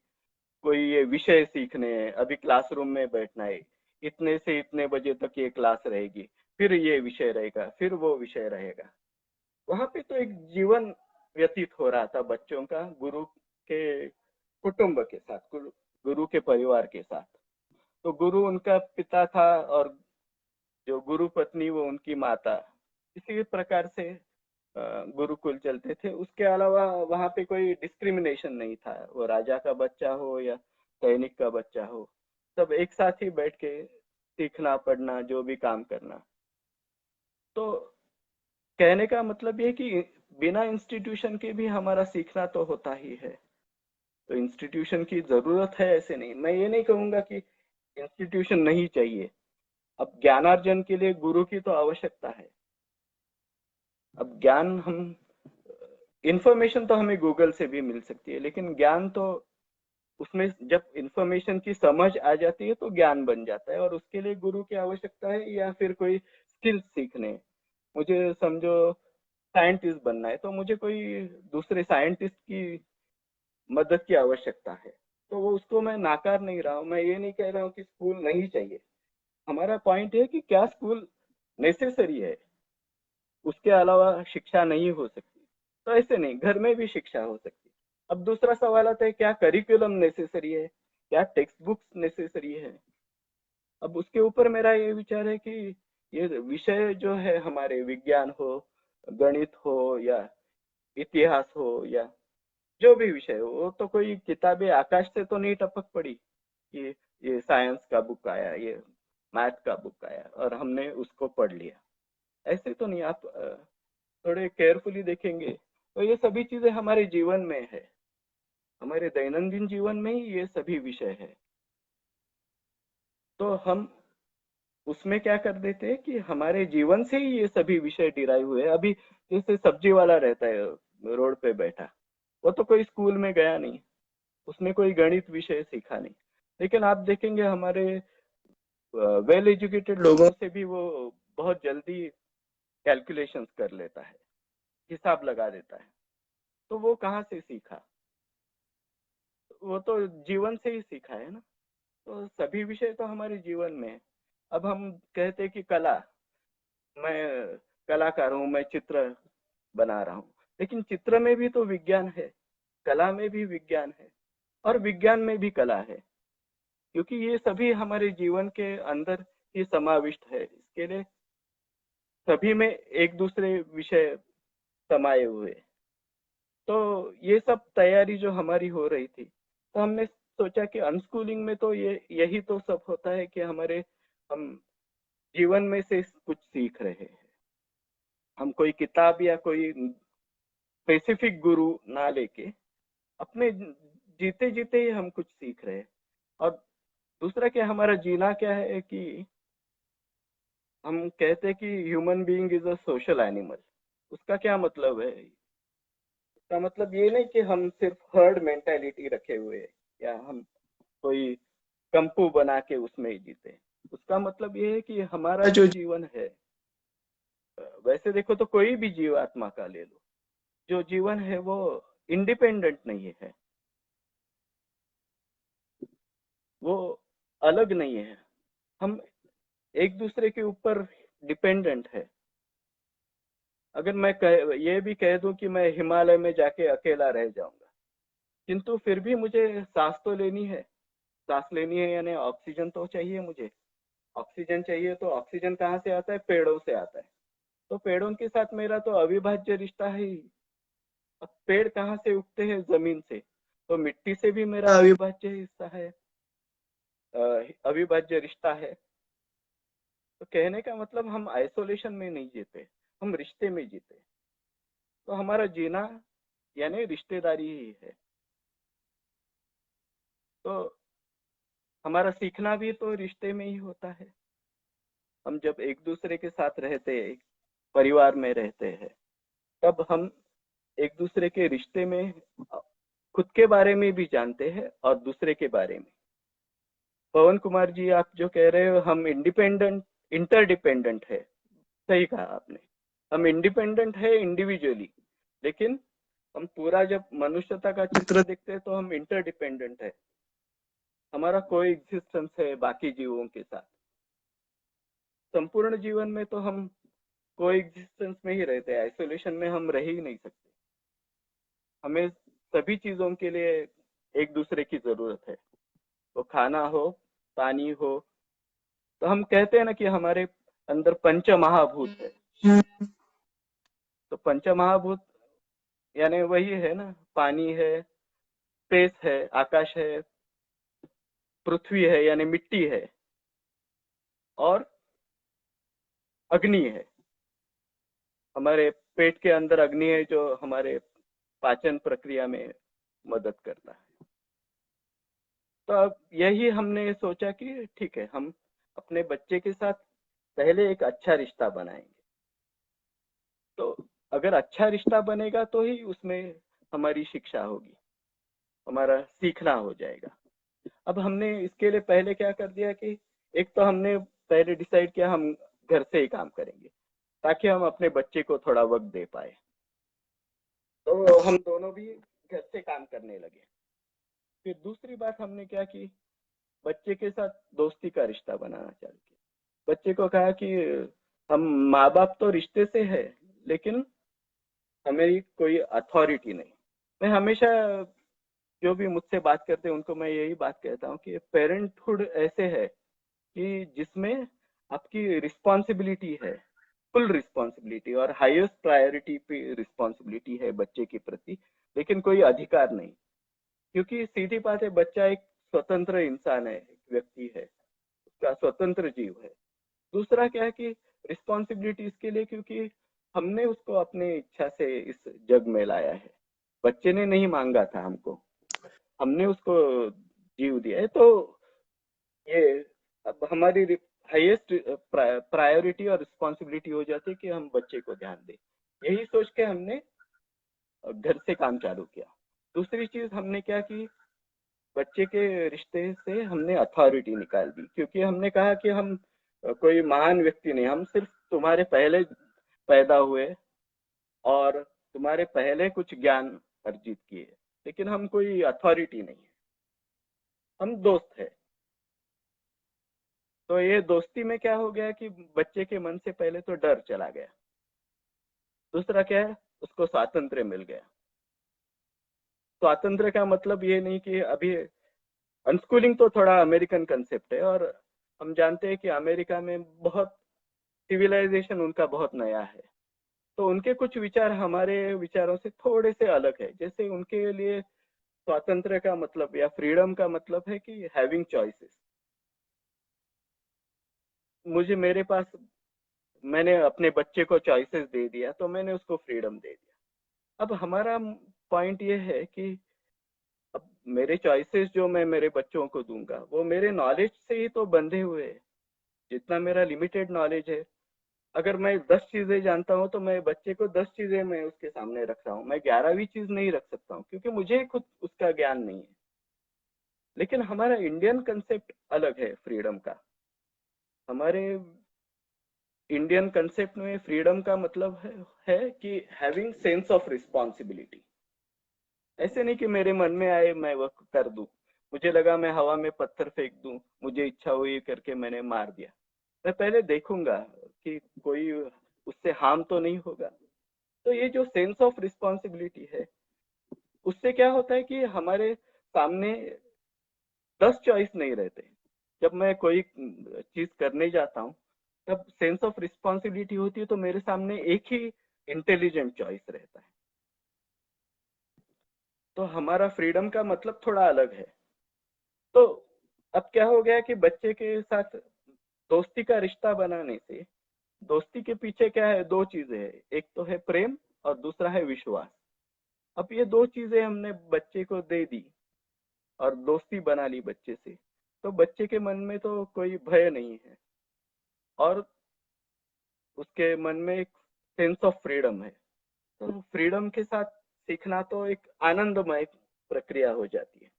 कोई ये विषय सीखने हैं, अभी क्लासरूम में बैठना है, इतने से इतने बजे तक ये क्लास रहेगी, फिर ये विषय रहेगा, फिर वो विषय रहेगा। वहां पे तो एक जीवन व्यतीत हो रहा था बच्चों का गुरु के कुटुंब के साथ, गुरु के परिवार के साथ। तो गुरु उनका पिता था और जो गुरु पत्नी वो उनकी माता। इसी प्रकार से गुरुकुल चलते थे। उसके अलावा वहां पे कोई डिस्क्रिमिनेशन नहीं था, वो राजा का बच्चा हो या सैनिक का बच्चा हो, सब एक साथ ही बैठ के सीखना, पढ़ना, जो भी काम करना। तो कहने का मतलब ये कि बिना इंस्टीट्यूशन के भी हमारा सीखना तो होता ही है। तो इंस्टीट्यूशन की जरूरत है ऐसे नहीं, मैं ये नहीं कहूंगा कि इंस्टीट्यूशन नहीं चाहिए। अब ज्ञानार्जन के लिए गुरु की तो आवश्यकता है। अब ज्ञान हम इंफॉर्मेशन तो हमें गूगल से भी मिल सकती है, लेकिन ज्ञान तो उसमें जब इंफॉर्मेशन की समझ आ जाती है तो ज्ञान बन जाता है, और उसके लिए गुरु की आवश्यकता है या फिर कोई स्किल्स सीखने। मुझे समझो साइंटिस्ट बनना है, तो मुझे कोई दूसरे साइंटिस्ट की मदद की आवश्यकता है। तो वो उसको मैं नाकार नहीं रहा हूँ, मैं ये नहीं कह रहा हूँ कि स्कूल नहीं चाहिए। हमारा पॉइंट है कि क्या स्कूल नेसेसरी है, उसके अलावा शिक्षा नहीं हो सकती। तो ऐसे नहीं, घर में भी शिक्षा हो सकती। अब दूसरा सवाल आता है, क्या करिकुलम नेसेसरी है, क्या टेक्स्ट बुक्स नेसेसरी है? अब उसके ऊपर मेरा ये विचार है कि ये विषय जो है, हमारे विज्ञान हो, गणित हो या इतिहास हो या जो भी विषय हो, वो तो कोई किताबें आकाश से तो नहीं टपक पड़ी कि ये साइंस का बुक आया, ये मैथ का बुक आया और हमने उसको पढ़ लिया। ऐसे तो नहीं। आप थोड़े केयरफुली देखेंगे तो ये सभी चीजें हमारे जीवन में है, हमारे दैनंदिन जीवन में ही ये सभी विषय है। तो हम उसमें क्या कर देते हैं कि हमारे जीवन से ही ये सभी विषय डिराइव हुए। अभी जैसे सब्जी वाला रहता है रोड पे बैठा, वो तो कोई स्कूल में गया नहीं, उसने कोई गणित विषय सीखा नहीं। लेकिन आप देखेंगे हमारे वेल एजुकेटेड लोगों से भी वो बहुत जल्दी कैलकुलेशंस कर लेता है, हिसाब लगा देता है। तो वो कहाँ से सीखा? वो तो जीवन से ही सीखा है ना। तो सभी विषय तो हमारे जीवन में है। अब हम कहते हैं कि कला, मैं कलाकार हूँ, मैं चित्र बना रहा हूँ, लेकिन चित्र में भी तो विज्ञान है, कला में भी विज्ञान है, और विज्ञान में भी कला है, क्योंकि ये सभी हमारे जीवन के अंदर ही समाविष्ट है। इसके लिए सभी में एक दूसरे विषय समाये हुए। तो ये सब तैयारी जो हमारी हो रही थी, तो हमने सोचा कि अनस्कूलिंग में तो ये यही तो सब होता है कि हम जीवन में से कुछ सीख रहे हैं। हम कोई किताब या कोई स्पेसिफिक गुरु ना लेके अपने जीते जीते ही हम कुछ सीख रहे हैं। और दूसरा क्या, हमारा जीना क्या है कि हम कहते हैं कि human being is a social animal. उसका क्या मतलब है? इसका मतलब ये नहीं कि हम सिर्फ हर्ड मेंटालिटी रखे हुए हैं या हम कोई कंपू बना के उसमें ही जीते। उसका मतलब ये है कि हमारा जो जीवन है, वैसे देखो तो कोई भी जीवात्मा का ले लो, जो जीवन है वो इंडिपेंडेंट नहीं है, वो अलग नहीं है। हम एक दूसरे के ऊपर डिपेंडेंट है। अगर ये भी कह दूं कि मैं हिमालय में जाके अकेला रह जाऊंगा, किंतु फिर भी मुझे सांस तो लेनी है। सांस लेनी है यानी ऑक्सीजन तो चाहिए मुझे। ऑक्सीजन चाहिए तो ऑक्सीजन कहाँ से आता है? पेड़ों से आता है। तो पेड़ों के साथ मेरा तो अविभाज्य रिश्ता है ही। अब पेड़ कहाँ से उगते हैं? जमीन से। तो मिट्टी से भी मेरा अविभाज्य हिस्सा है, अविभाज्य रिश्ता है। तो कहने का मतलब हम आइसोलेशन में नहीं जीते, हम रिश्ते में जीते। तो हमारा जीना यानी रिश्तेदारी ही है। तो हमारा सीखना भी तो रिश्ते में ही होता है। हम जब एक दूसरे के साथ रहते हैं, परिवार में रहते हैं, तब हम एक दूसरे के रिश्ते में खुद के बारे में भी जानते हैं और दूसरे के बारे में। पवन कुमार जी, आप जो कह रहे हो हम इंडिपेंडेंट इंटरडिपेंडेंट है, सही कहा आपने। हम इंडिपेंडेंट है इंडिविजुअली, लेकिन हम पूरा जब मनुष्यता का चित्र देखते हैं तो हम इंटरडिपेंडेंट है। हमारा कोई एग्जिस्टेंस है बाकी जीवों के साथ। संपूर्ण जीवन में तो हम कोई एग्जिस्टेंस में ही रहते हैं, आइसोलेशन में हम रह ही नहीं सकते। हमें सभी चीजों के लिए एक दूसरे की जरूरत है। तो खाना हो, पानी हो, तो हम कहते हैं ना कि हमारे अंदर पंच महाभूत है। तो पंच महाभूत यानी वही है ना, पानी है, स्पेस है, आकाश है, पृथ्वी है यानी मिट्टी है, और अग्नि है। हमारे पेट के अंदर अग्नि है जो हमारे पाचन प्रक्रिया में मदद करता है। तो अब यही हमने सोचा कि ठीक है, हम अपने बच्चे के साथ पहले एक अच्छा रिश्ता बनाएंगे। तो अगर अच्छा रिश्ता बनेगा तो ही उसमें हमारी शिक्षा होगी, हमारा सीखना हो जाएगा। अब हमने इसके लिए पहले क्या कर दिया कि एक तो हमने पहले डिसाइड किया हम घर से ही काम करेंगे, ताकि हम अपने बच्चे को थोड़ा वक्त दे पाए। तो हम दोनों भी घर से काम करने लगे। फिर दूसरी बात हमने क्या की, बच्चे के साथ दोस्ती का रिश्ता बनाना चालू किया। बच्चे को कहा कि हम माँ बाप तो रिश्ते से है, लेकिन हमें कोई अथॉरिटी नहीं। मैं हमेशा जो भी मुझसे बात करते हैं उनको मैं यही बात कहता हूँ कि पेरेंटहुड ऐसे है कि जिसमें आपकी रिस्पॉन्सिबिलिटी है, फुल रिस्पॉन्सिबिलिटी और हाईएस्ट प्रायोरिटी पे रिस्पॉन्सिबिलिटी है बच्चे के प्रति, लेकिन कोई अधिकार नहीं। क्योंकि सीधी बात है, बच्चा एक स्वतंत्र इंसान है, एक व्यक्ति है, उसका स्वतंत्र जीव है। दूसरा क्या है कि रिस्पॉन्सिबिलिटी इसके लिए क्योंकि हमने उसको अपने इच्छा से इस जग में लाया है। बच्चे ने नहीं मांगा था हमको, हमने उसको जीव दिया है। तो ये अब हमारी हाईएस्ट प्रायोरिटी और रिस्पॉन्सिबिलिटी हो जाती है कि हम बच्चे को ध्यान दें। यही सोच के हमने घर से काम चालू किया। दूसरी चीज हमने क्या की, बच्चे के रिश्ते से हमने अथॉरिटी निकाल दी, क्योंकि हमने कहा कि हम कोई महान व्यक्ति नहीं, हम सिर्फ तुम्हारे पहले पैदा हुए और तुम्हारे पहले कुछ ज्ञान अर्जित किए, लेकिन हम कोई अथॉरिटी नहीं है, हम दोस्त है। तो ये दोस्ती में क्या हो गया कि बच्चे के मन से पहले तो डर चला गया, दूसरा क्या है, उसको स्वातंत्र्य मिल गया। स्वातंत्र्य का मतलब ये नहीं कि अभी अनस्कूलिंग तो थोड़ा अमेरिकन कंसेप्ट है, और हम जानते हैं कि अमेरिका में बहुत सिविलाइजेशन उनका बहुत नया है, तो उनके कुछ विचार हमारे विचारों से थोड़े से अलग है। जैसे उनके लिए स्वातंत्र्य का मतलब या फ्रीडम का मतलब है कि हैविंग चॉइसेस। मुझे मेरे पास, मैंने अपने बच्चे को चॉइसेस दे दिया तो मैंने उसको फ्रीडम दे दिया। अब हमारा पॉइंट ये है कि अब मेरे चॉइसेस जो मैं मेरे बच्चों को दूंगा वो मेरे नॉलेज से ही तो बंधे हुए हैं। जितना मेरा लिमिटेड नॉलेज है, अगर मैं 10 चीजें जानता हूँ तो मैं बच्चे को 10 चीजें मैं उसके सामने रख रहा हूँ, मैं 11वीं चीज नहीं रख सकता हूँ क्योंकि मुझे खुद उसका ज्ञान नहीं है। लेकिन हमारा इंडियन कंसेप्ट अलग है फ्रीडम का। हमारे इंडियन कंसेप्ट में फ्रीडम का मतलब है कि हैविंग सेंस ऑफ रिस्पॉन्सिबिलिटी। ऐसे नहीं कि मेरे मन में आए मैं वो कर दूं, मुझे लगा मैं हवा में पत्थर फेंक दूं, मुझे इच्छा हुई करके मैंने मार दिया। मैं पहले देखूंगा कि कोई उससे हार्म तो नहीं होगा। तो ये जो सेंस ऑफ रिस्पॉन्सिबिलिटी है, उससे क्या होता है कि हमारे सामने 10 चॉइस नहीं रहते। जब मैं कोई चीज करने जाता हूँ तब सेंस ऑफ रिस्पॉन्सिबिलिटी होती है, तो मेरे सामने एक ही इंटेलिजेंट चॉइस रहता है। तो हमारा फ्रीडम का मतलब थोड़ा अलग है। तो अब क्या हो गया कि बच्चे के साथ दोस्ती का रिश्ता बनाने से, दोस्ती के पीछे क्या है, दो चीजें हैं, एक तो है प्रेम और दूसरा है विश्वास। अब ये दो चीजें हमने बच्चे को दे दी और दोस्ती बना ली बच्चे से, तो बच्चे के मन में तो कोई भय नहीं है और उसके मन में एक सेंस ऑफ फ्रीडम है। तो फ्रीडम के साथ सीखना तो एक आनंदमय प्रक्रिया हो जाती है।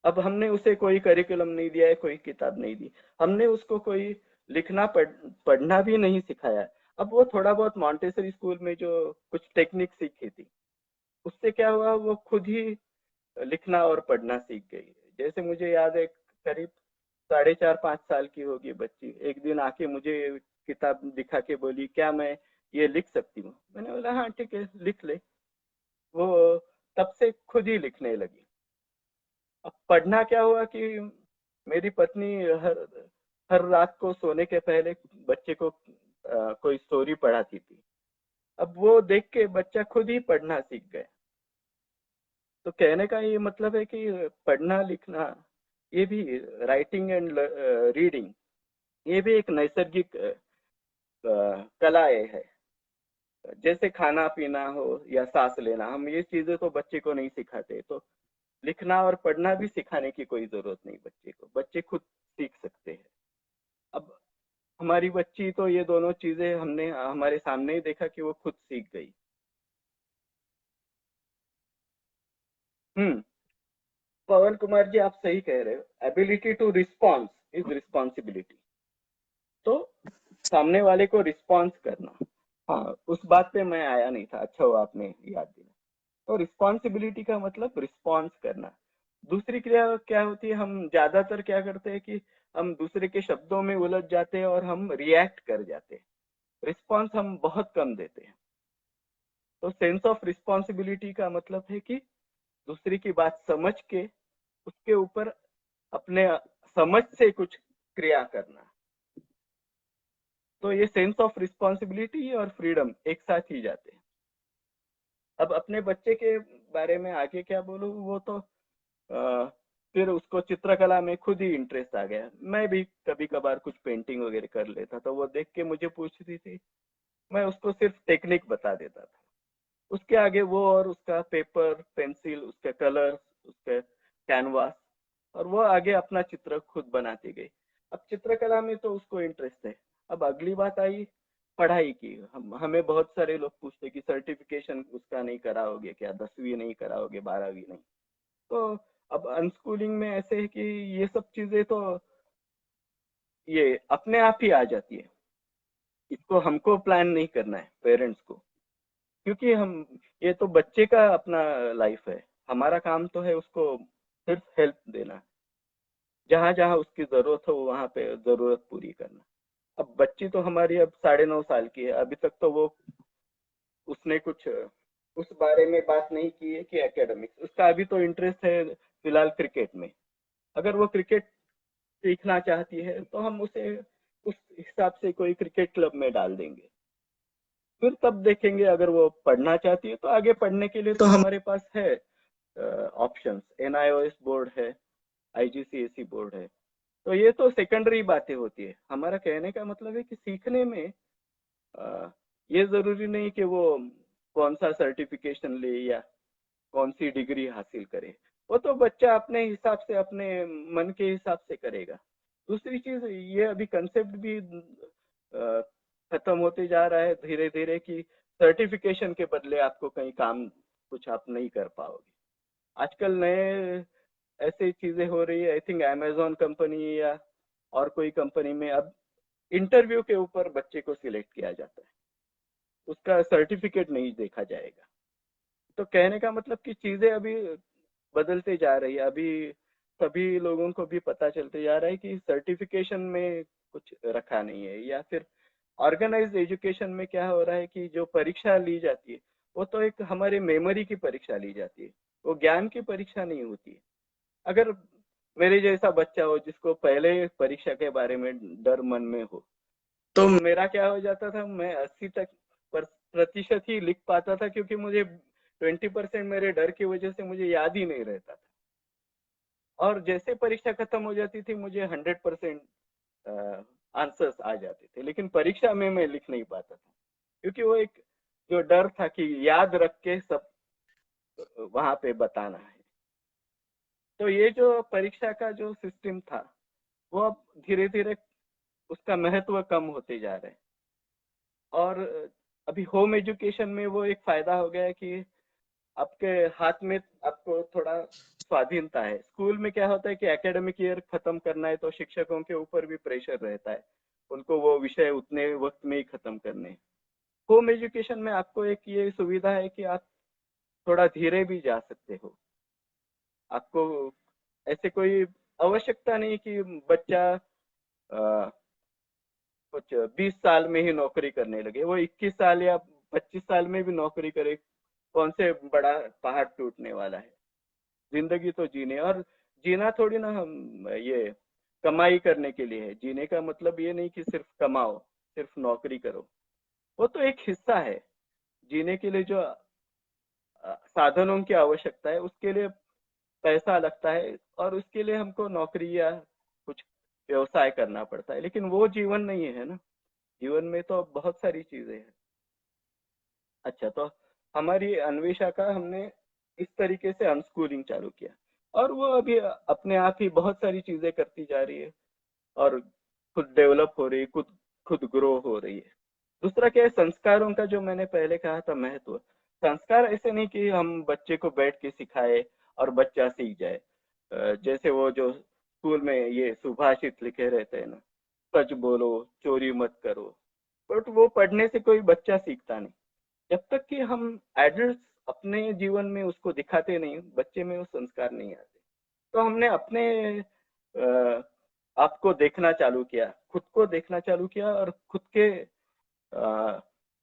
अब हमने उसे कोई करिकुलम नहीं दिया है, कोई किताब नहीं दी, हमने उसको कोई लिखना पढ़ना भी नहीं सिखाया। अब वो थोड़ा बहुत मॉन्टेसरी स्कूल में जो कुछ टेक्निक सीखी थी, उससे क्या हुआ, वो खुद ही लिखना और पढ़ना सीख गई। जैसे मुझे याद है, करीब 4.5-5 साल की होगी बच्ची, एक दिन आके मुझे किताब दिखा के बोली, क्या मैं ये लिख सकती हूँ? मैंने बोला हाँ ठीक है लिख ले। वो तब से खुद ही लिखने लगी। अब पढ़ना क्या हुआ कि मेरी पत्नी हर हर रात को सोने के पहले बच्चे को कोई स्टोरी पढ़ाती थी। अब वो देख के बच्चा खुद ही पढ़ना सीख गया। तो कहने का ये मतलब है कि पढ़ना लिखना, ये भी राइटिंग एंड रीडिंग, ये भी एक नैसर्गिक कलाएं है। जैसे खाना पीना हो या सांस लेना, हम ये चीजें तो बच्चे को नहीं सिखाते, तो लिखना और पढ़ना भी सिखाने की कोई जरूरत नहीं बच्चे को, बच्चे खुद सीख सकते हैं। अब हमारी बच्ची तो ये दोनों चीजें हमने हमारे सामने ही देखा कि वो खुद सीख गई। हम्म। पवन कुमार जी, आप सही कह रहे हो, ability to response is responsibility. तो सामने वाले को रिस्पॉन्स करना, हाँ उस बात पे मैं आया नहीं था, अच्छा हुआ आपने याद दिया। तो रिस्पॉन्सिबिलिटी का मतलब रिस्पॉन्स करना। दूसरी क्रिया क्या होती है, हम ज्यादातर क्या करते हैं कि हम दूसरे के शब्दों में उलझ जाते हैं और हम रिएक्ट कर जाते हैं, रिस्पॉन्स हम बहुत कम देते हैं। तो सेंस ऑफ रिस्पॉन्सिबिलिटी का मतलब है कि दूसरे की बात समझ के उसके ऊपर अपने समझ से कुछ क्रिया करना। तो ये सेंस ऑफ रिस्पॉन्सिबिलिटी और फ्रीडम एक साथ ही जाते हैं। अब अपने बच्चे के बारे में आगे क्या बोलूं, वो तो फिर उसको चित्रकला में खुद ही इंटरेस्ट आ गया। मैं भी कभी कभार कुछ पेंटिंग वगैरह कर लेता, तो वो देख के मुझे पूछती थी, मैं उसको सिर्फ टेक्निक बता देता था। उसके आगे वो और उसका पेपर पेंसिल, उसके कलर, उसके कैनवास, और वो आगे अपना चित्र खुद बनाती गई। अब चित्रकला में तो उसको इंटरेस्ट है। अब अगली बात आई पढ़ाई की। हमें बहुत सारे लोग पूछते कि सर्टिफिकेशन उसका नहीं कराओगे क्या, 10वीं नहीं कराओगे, 12वीं नहीं? तो अब अनस्कूलिंग में ऐसे है कि ये सब चीजें तो ये अपने आप ही आ जाती है। इसको हमको प्लान नहीं करना है, पेरेंट्स को। क्योंकि हम, ये तो बच्चे का अपना लाइफ है। हमारा काम तो है उसको सिर्फ हेल्प देना, जहां जहां उसकी जरूरत हो वहां पे जरूरत पूरी करना। अब बच्ची तो हमारी अब 9.5 साल की है, अभी तक तो वो, उसने कुछ उस बारे में बात नहीं की है कि एकेडमिक्स, उसका अभी तो इंटरेस्ट है फिलहाल क्रिकेट में। अगर वो क्रिकेट सीखना चाहती है तो हम उसे उस हिसाब से कोई क्रिकेट क्लब में डाल देंगे। फिर तब देखेंगे, अगर वो पढ़ना चाहती है तो आगे पढ़ने के लिए तो हमारे पास है ऑप्शंस, एनआईओएस बोर्ड है, आईजीसीएसई बोर्ड है। तो ये तो सेकेंडरी बातें होती है। हमारा कहने का मतलब है कि सीखने में अ, ये जरूरी नहीं कि वो कौन सा सर्टिफिकेशन ले या कौन सी डिग्री हासिल करे। वो तो बच्चा अपने हिसाब से, अपने मन के हिसाब से करेगा। दूसरी चीज, ये अभी कंसेप्ट भी खत्म होते जा रहा है धीरे धीरे, कि सर्टिफिकेशन के बदले आपको कहीं काम कुछ आप नहीं कर पाओगे। आजकल नए ऐसे चीजें हो रही है, आई थिंक अमेजोन कंपनी या और कोई कंपनी में अब इंटरव्यू के ऊपर बच्चे को सिलेक्ट किया जाता है, उसका सर्टिफिकेट नहीं देखा जाएगा। तो कहने का मतलब कि चीजें अभी बदलते जा रही है। अभी सभी लोगों को भी पता चलते जा रहा है कि सर्टिफिकेशन में कुछ रखा नहीं है। या फिर ऑर्गेनाइज्ड एजुकेशन में क्या हो रहा है कि जो परीक्षा ली जाती है वो तो एक हमारे मेमोरी की परीक्षा ली जाती है, वो ज्ञान की परीक्षा नहीं होती है। अगर मेरे जैसा बच्चा हो जिसको पहले परीक्षा के बारे में डर मन में हो, तो मेरा क्या हो जाता था, मैं 80 तक प्रतिशत ही लिख पाता था, क्योंकि मुझे 20% मेरे डर की वजह से मुझे याद ही नहीं रहता था। और जैसे परीक्षा खत्म हो जाती थी मुझे 100% आंसर्स आ जाते थे, लेकिन परीक्षा में मैं लिख नहीं पाता था, क्योंकि वो एक जो डर था कि याद रख के सब वहां पे बताना है। तो ये जो परीक्षा का जो सिस्टम था, वो अब धीरे धीरे उसका महत्व कम होते जा रहा है। और अभी होम एजुकेशन में वो एक फायदा हो गया है कि आपके हाथ में आपको थोड़ा स्वाधीनता है। स्कूल में क्या होता है कि एकेडमिक ईयर खत्म करना है तो शिक्षकों के ऊपर भी प्रेशर रहता है, उनको वो विषय उतने वक्त में ही खत्म करने हैं। होम एजुकेशन में आपको एक ये सुविधा है कि आप थोड़ा धीरे भी जा सकते हो। आपको ऐसे कोई आवश्यकता नहीं कि बच्चा अ, कुछ 20 साल में ही नौकरी करने लगे, वो 21 साल या 25 साल में भी नौकरी करे। कौन से बड़ा पहाड़ टूटने वाला है। जिंदगी तो जीने, और जीना थोड़ी ना हम ये कमाई करने के लिए है। जीने का मतलब ये नहीं कि सिर्फ कमाओ, सिर्फ नौकरी करो। वो तो एक हिस्सा है। जीने के लिए जो साधनों की आवश्यकता है उसके लिए पैसा लगता है, और उसके लिए हमको नौकरी या कुछ व्यवसाय करना पड़ता है, लेकिन वो जीवन नहीं है ना। जीवन में तो बहुत सारी चीजें हैं। अच्छा, तो हमारी अन्वेषा का हमने इस तरीके से अनस्कूलिंग चालू किया, और वो अभी अपने आप ही बहुत सारी चीजें करती जा रही है, और खुद डेवलप हो रही है, खुद खुद ग्रो हो रही है। दूसरा क्या है, संस्कारों का जो मैंने पहले कहा था महत्व। संस्कार ऐसे नहीं कि हम बच्चे को बैठ के सिखाए और बच्चा सीख जाए। जैसे वो जो स्कूल में ये सुभाषित लिखे रहते हैं ना, सच बोलो, चोरी मत करो, बट वो पढ़ने से कोई बच्चा सीखता नहीं। जब तक कि हम एडल्ट अपने जीवन में उसको दिखाते नहीं, बच्चे में वो संस्कार नहीं आते। तो हमने अपने आपको देखना चालू किया, खुद को देखना चालू किया, और खुद के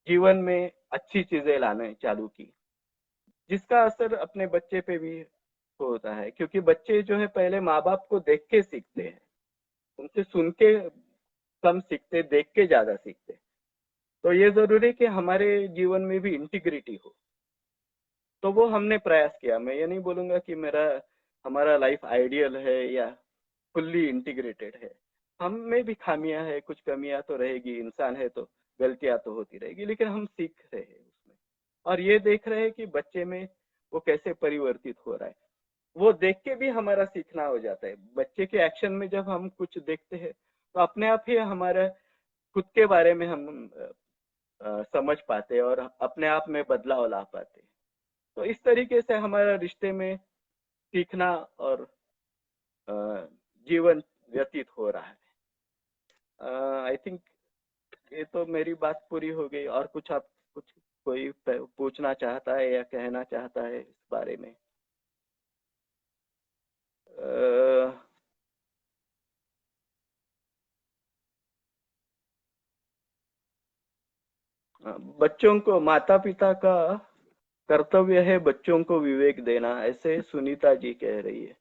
जीवन में अच्छी चीजें लाने चालू की, जिसका असर अपने बच्चे पे भी होता है। क्योंकि बच्चे जो है पहले माँ बाप को देख के सीखते हैं, उनसे सुन के कम सीखते, देख के ज्यादा सीखते। तो ये जरूरी है कि हमारे जीवन में भी इंटीग्रिटी हो। तो वो हमने प्रयास किया। मैं ये नहीं बोलूंगा कि मेरा हमारा लाइफ आइडियल है या फुल्ली इंटीग्रेटेड है। हम में भी खामियां है, कुछ कमियां तो रहेगी, इंसान है तो गलतियां तो होती रहेगी, लेकिन हम सीख रहे हैं उसमें। और ये देख रहे हैं कि बच्चे में वो कैसे परिवर्तित हो रहा है। वो देख के भी हमारा सीखना हो जाता है। बच्चे के एक्शन में जब हम कुछ देखते हैं तो अपने आप ही हमारा खुद के बारे में हम समझ पाते हैं और अपने आप में बदलाव ला पाते हैं। तो इस तरीके से हमारा रिश्ते में सीखना और जीवन व्यतीत हो रहा है। आई थिंक ये तो मेरी बात पूरी हो गई। और कुछ आप कुछ कोई पूछना चाहता है या कहना चाहता है इस बारे में? अ, बच्चों को माता पिता का कर्तव्य है बच्चों को विवेक देना, ऐसे सुनीता जी कह रही है।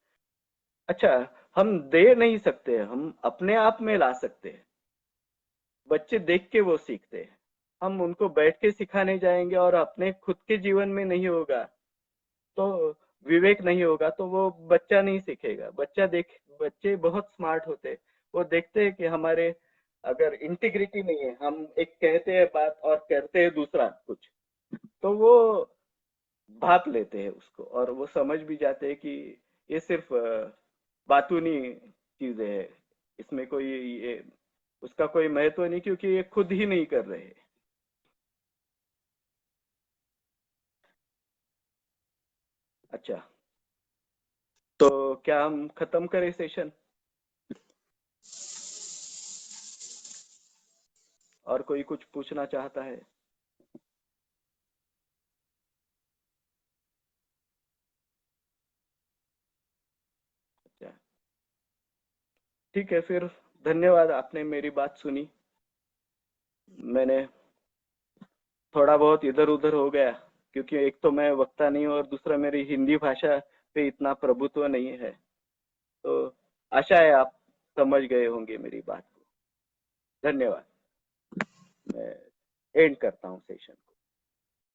अच्छा, हम दे नहीं सकते, हम अपने आप में ला सकते हैं। बच्चे देख के वो सीखते हैं। हम उनको बैठ के सिखाने जाएंगे और अपने खुद के जीवन में नहीं होगा तो विवेक नहीं होगा तो वो बच्चा नहीं सीखेगा। बच्चे बहुत स्मार्ट होते हैं। वो देखते हैं कि हमारे अगर इंटीग्रिटी नहीं है, हम एक कहते हैं बात और करते हैं दूसरा कुछ, तो वो भाप लेते हैं उसको और वो समझ भी जाते हैं कि ये सिर्फ बातूनी चीजें है, इसमें कोई ये उसका कोई महत्व नहीं, क्योंकि ये खुद ही नहीं कर रहे हैं। अच्छा, तो क्या हम खत्म करें सेशन? और कोई कुछ पूछना चाहता है? अच्छा, ठीक है फिर। धन्यवाद, आपने मेरी बात सुनी। मैंने थोड़ा बहुत इधर उधर हो गया, क्योंकि एक तो मैं वक्ता नहीं हूँ और दूसरा मेरी हिंदी भाषा पे इतना प्रभुत्व नहीं है। तो आशा है आप समझ गए होंगे मेरी बात को। धन्यवाद। मैं एंड करता हूँ सेशन।